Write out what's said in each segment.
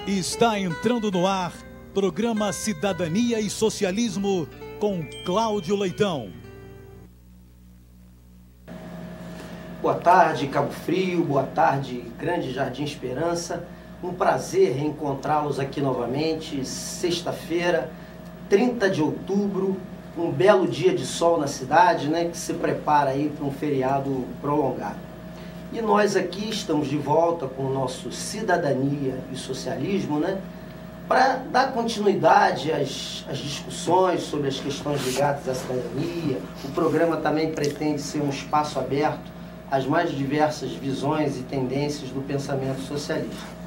Está entrando no ar, programa Cidadania e Socialismo, com Cláudio Leitão. Boa tarde, Cabo Frio, boa tarde, Grande Jardim Esperança. Um prazer reencontrá-los aqui novamente, sexta-feira, 30 de outubro, um belo dia de sol na cidade, né, que se prepara aí para um feriado prolongado. E nós aqui estamos de volta com o nosso Cidadania e Socialismo, né, para dar continuidade às discussões sobre as questões ligadas à cidadania. O programa também pretende ser um espaço aberto às mais diversas visões e tendências do pensamento socialista.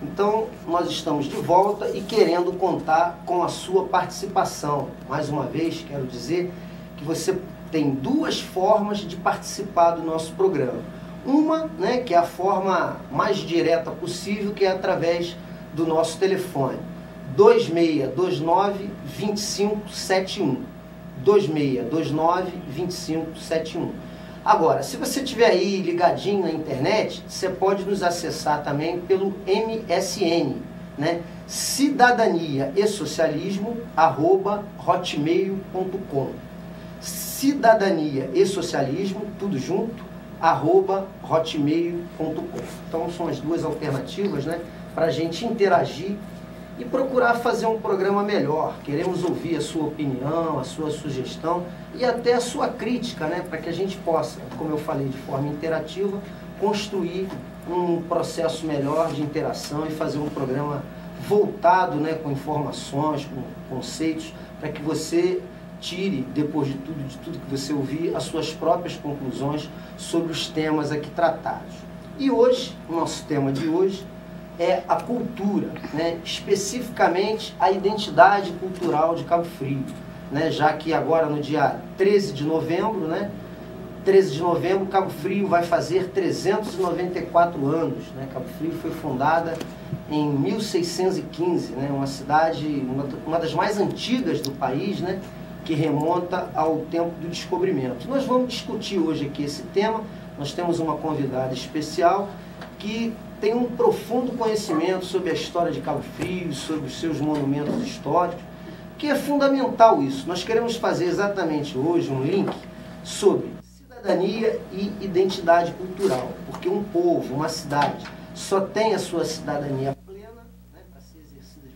Então, nós estamos de volta e querendo contar com a sua participação. Mais uma vez, quero dizer que você tem duas formas de participar do nosso programa. Uma, né, que é a forma mais direta possível, que é através do nosso telefone, 2629-2571. 2629-2571. Agora, se você estiver aí ligadinho na internet, você pode nos acessar também pelo MSN, né? Cidadania e Socialismo, @hotmail.com. Cidadania e Socialismo, tudo junto, @hotmail.com. Então são as duas alternativas, né, para a gente interagir e procurar fazer um programa melhor. Queremos ouvir a sua opinião, a sua sugestão e até a sua crítica, né, para que a gente possa, como eu falei, de forma interativa, construir um processo melhor de interação e fazer um programa voltado, né, com informações, com conceitos, para que você tire, depois de tudo que você ouvir, as suas próprias conclusões sobre os temas aqui tratados. E hoje, o nosso tema de hoje é a cultura, né? Especificamente a identidade cultural de Cabo Frio, né? Já que agora no dia 13 de novembro, né? 13 de novembro, Cabo Frio vai fazer 394 anos, né? Cabo Frio foi fundada em 1615, né? Uma cidade, uma das mais antigas do país, né? Que remonta ao tempo do descobrimento. Nós vamos discutir hoje aqui esse tema. Nós temos uma convidada especial que tem um profundo conhecimento sobre a história de Cabo Frio, sobre os seus monumentos históricos, que é fundamental isso. Nós queremos fazer exatamente hoje um link sobre cidadania e identidade cultural, porque um povo, uma cidade, só tem a sua cidadania plena, né, para ser exercida de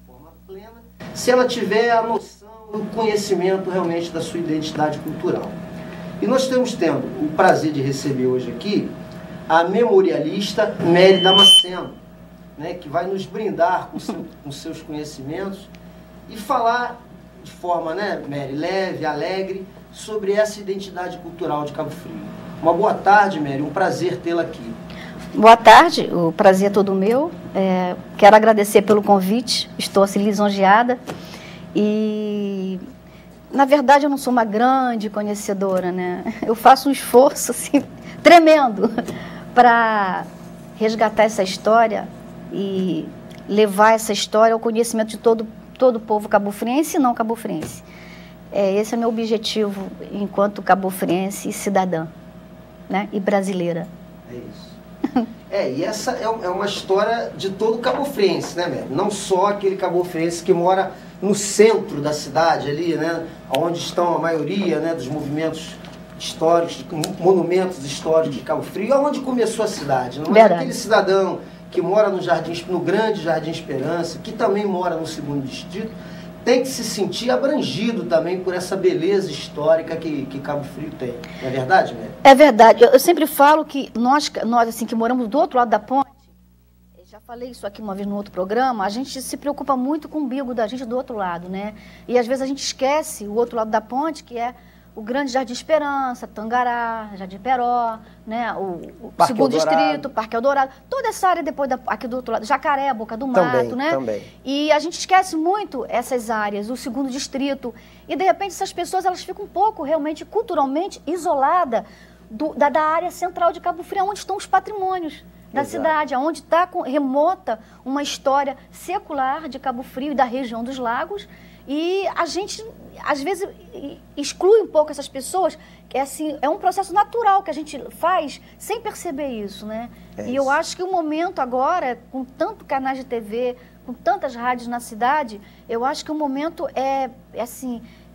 forma plena, se ela tiver a noção, o conhecimento realmente da sua identidade cultural. E nós estamos tendo o prazer de receber hoje aqui a memorialista Mary Damasceno, né, que vai nos brindar com seus conhecimentos e falar de forma, né, Mary, leve, alegre, sobre essa identidade cultural de Cabo Frio. Uma boa tarde, Mary, um prazer tê-la aqui. Boa tarde, o prazer é todo meu. Quero agradecer pelo convite, estou assim lisonjeada e, na verdade, eu não sou uma grande conhecedora, né? Eu faço um esforço assim, tremendo para resgatar essa história e levar essa história ao conhecimento de todo o povo cabo-friense e não cabo-friense. Esse é o meu objetivo enquanto cabo-friense e cidadã, né? E brasileira. É isso. E essa é uma história de todo cabo-friense, né, Mary? Não só aquele cabo-friense que mora no centro da cidade ali, né? Onde estão a maioria, né, dos movimentos históricos, monumentos históricos de Cabo Frio, onde começou a cidade. Não é aquele cidadão que mora no Grande Jardim Esperança, que também mora no segundo distrito, tem que se sentir abrangido também por essa beleza histórica que Cabo Frio tem. Não é verdade, Mary? É verdade. Eu sempre falo que nós assim, que moramos do outro lado da ponte, já falei isso aqui uma vez no outro programa, a gente se preocupa muito com o umbigo da gente do outro lado, né? E às vezes a gente esquece o outro lado da ponte, que é o Grande Jardim Esperança, Tangará, Jardim Peró, né? o segundo distrito, Parque Eldorado, toda essa área depois aqui do outro lado, Jacaré, Boca do Mato, né? Também. E a gente esquece muito essas áreas, o segundo distrito, e de repente essas pessoas elas ficam um pouco realmente culturalmente isoladas da área central de Cabo Frio, onde estão os patrimônios da cidade, onde está remota uma história secular de Cabo Frio e da região dos lagos. E a gente, às vezes, exclui um pouco essas pessoas. Assim, é um processo natural que a gente faz sem perceber isso, né? E eu acho que o momento agora, com tanto canais de TV, com tantas rádios na cidade, eu acho que o momento é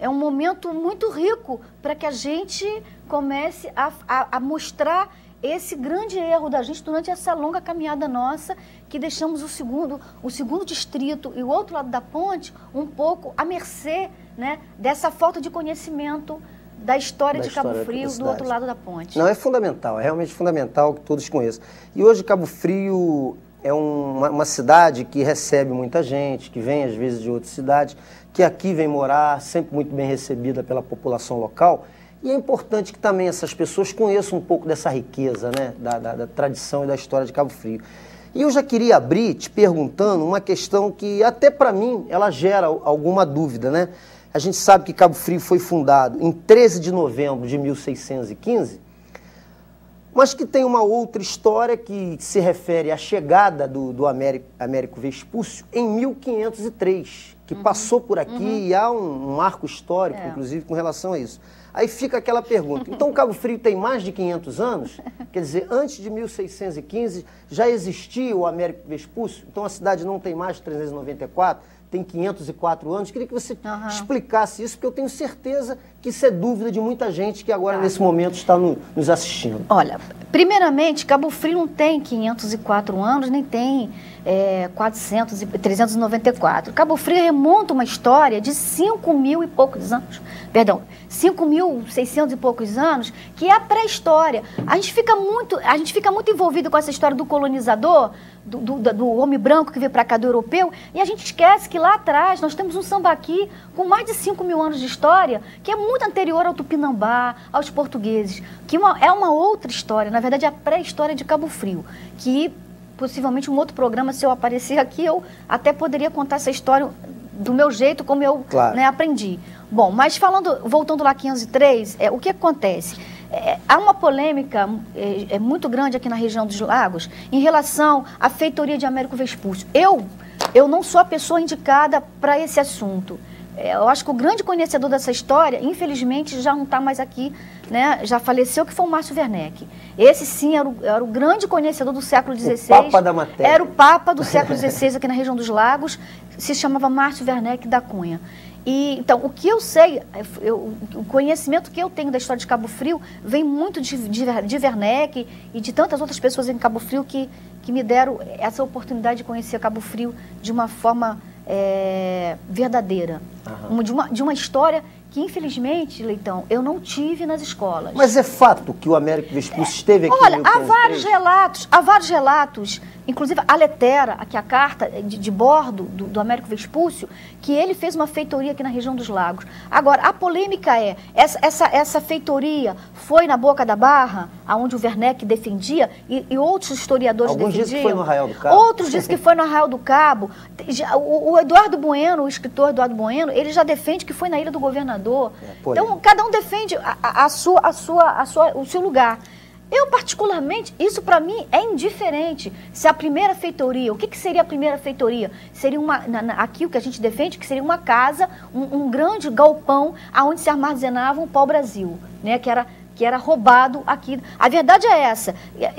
um momento muito rico para que a gente comece a mostrar esse grande erro da gente durante essa longa caminhada nossa, que deixamos o segundo distrito e o outro lado da ponte um pouco à mercê, né, dessa falta de conhecimento da história de Cabo Frio do outro lado da ponte. Não, é fundamental, é realmente fundamental que todos conheçam. E hoje Cabo Frio é uma cidade que recebe muita gente, que vem às vezes de outras cidades, que aqui vem morar, sempre muito bem recebida pela população local. E é importante que também essas pessoas conheçam um pouco dessa riqueza, né, da tradição e da história de Cabo Frio. E eu já queria abrir te perguntando uma questão que até para mim ela gera alguma dúvida, né? A gente sabe que Cabo Frio foi fundado em 13 de novembro de 1615, mas que tem uma outra história que se refere à chegada do Américo Vespúcio em 1503, que passou por aqui e há um marco histórico, inclusive, com relação a isso. Aí fica aquela pergunta, então Cabo Frio tem mais de 500 anos? Quer dizer, antes de 1615 já existia o Américo Vespúcio? Então a cidade não tem mais de 394, tem 504 anos. Queria que você explicasse isso, porque eu tenho certeza que isso é dúvida de muita gente que agora, nesse momento, está nos assistindo. Olha, primeiramente, Cabo Frio não tem 504 anos, nem tem 394. Cabo Frio remonta uma história de 5.000 e poucos anos, perdão, 5.600 e poucos anos, que é a pré-história. A gente fica muito envolvido com essa história do colonizador, do homem branco que veio para cá, do europeu, e a gente esquece que lá atrás nós temos um sambaqui com mais de 5.000 anos de história, que é muito anterior ao Tupinambá, aos portugueses, que é uma outra história, na verdade é a pré-história de Cabo Frio, que possivelmente um outro programa, se eu aparecer aqui, eu até poderia contar essa história do meu jeito, como eu aprendi. Bom, mas voltando lá 503, o que acontece? Há uma polêmica muito grande aqui na região dos Lagos em relação à feitoria de Américo Vespúcio. Eu não sou a pessoa indicada para esse assunto. Eu acho que o grande conhecedor dessa história, infelizmente, já não está mais aqui, né? Já faleceu, que foi o Márcio Werneck. Esse, sim, era o grande conhecedor do século XVI. O Papa da matéria. Era o Papa do século XVI aqui na região dos Lagos, se chamava Márcio Werneck da Cunha. Então, o que eu sei, o conhecimento que eu tenho da história de Cabo Frio vem muito de Werneck e de tantas outras pessoas em Cabo Frio que me deram essa oportunidade de conhecer Cabo Frio de uma forma verdadeira. De uma história que, infelizmente, Leitão, eu não tive nas escolas. Mas é fato que o Américo Vespúcio esteve aqui em 1503? Há vários relatos, inclusive a letera, aqui a carta de bordo do Américo Vespúcio, que ele fez uma feitoria aqui na região dos Lagos. Agora, a polêmica essa feitoria foi na Boca da Barra, onde o Werneck defendia, e outros historiadores defendiam. Alguns dizem que foi no Arraial do Cabo. Outros dizem que foi no Arraial do Cabo. O Eduardo Bueno, o escritor Eduardo Bueno, ele já defende que foi na Ilha do Governador. Então, cada um defende o seu lugar. Eu, particularmente, isso para mim é indiferente. Se a primeira feitoria, o que seria a primeira feitoria? Seria aqui o que a gente defende, que seria uma casa, um grande galpão, onde se armazenava o pau-brasil, né? Que era roubado aqui. A verdade é essa.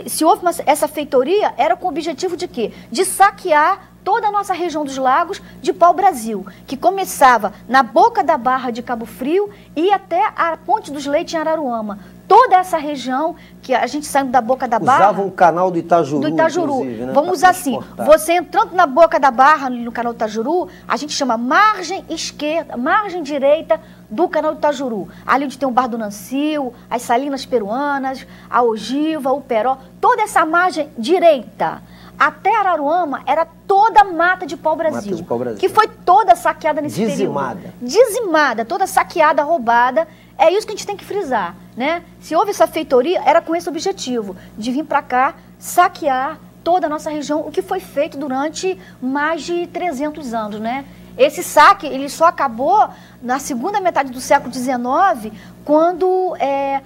Se houve essa feitoria, era com o objetivo de quê? De saquear toda a nossa região dos Lagos de pau-brasil, que começava na Boca da Barra de Cabo Frio e até a Ponte dos Leitos em Araruama. Toda essa região, que a gente saindo da Boca da Barra... Usavam o canal do Itajuru. Né? Vamos usar assim, você entrando na Boca da Barra, no canal do Itajuru, a gente chama margem esquerda, margem direita do canal do Itajuru. Ali onde tem o Bar do Nancio, as Salinas Peruanas, a Ogiva, o Peró, toda essa margem direita. Até Araruama era toda mata de pau-brasil, que foi toda saqueada nesse período. Dizimada, toda saqueada, roubada. É isso que a gente tem que frisar, né? Se houve essa feitoria, era com esse objetivo, de vir para cá, saquear toda a nossa região, o que foi feito durante mais de 300 anos, né? Esse saque, ele só acabou na segunda metade do século XIX, quando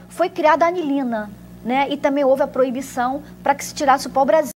foi criada a anilina, né? E também houve a proibição para que se tirasse o pau-brasil.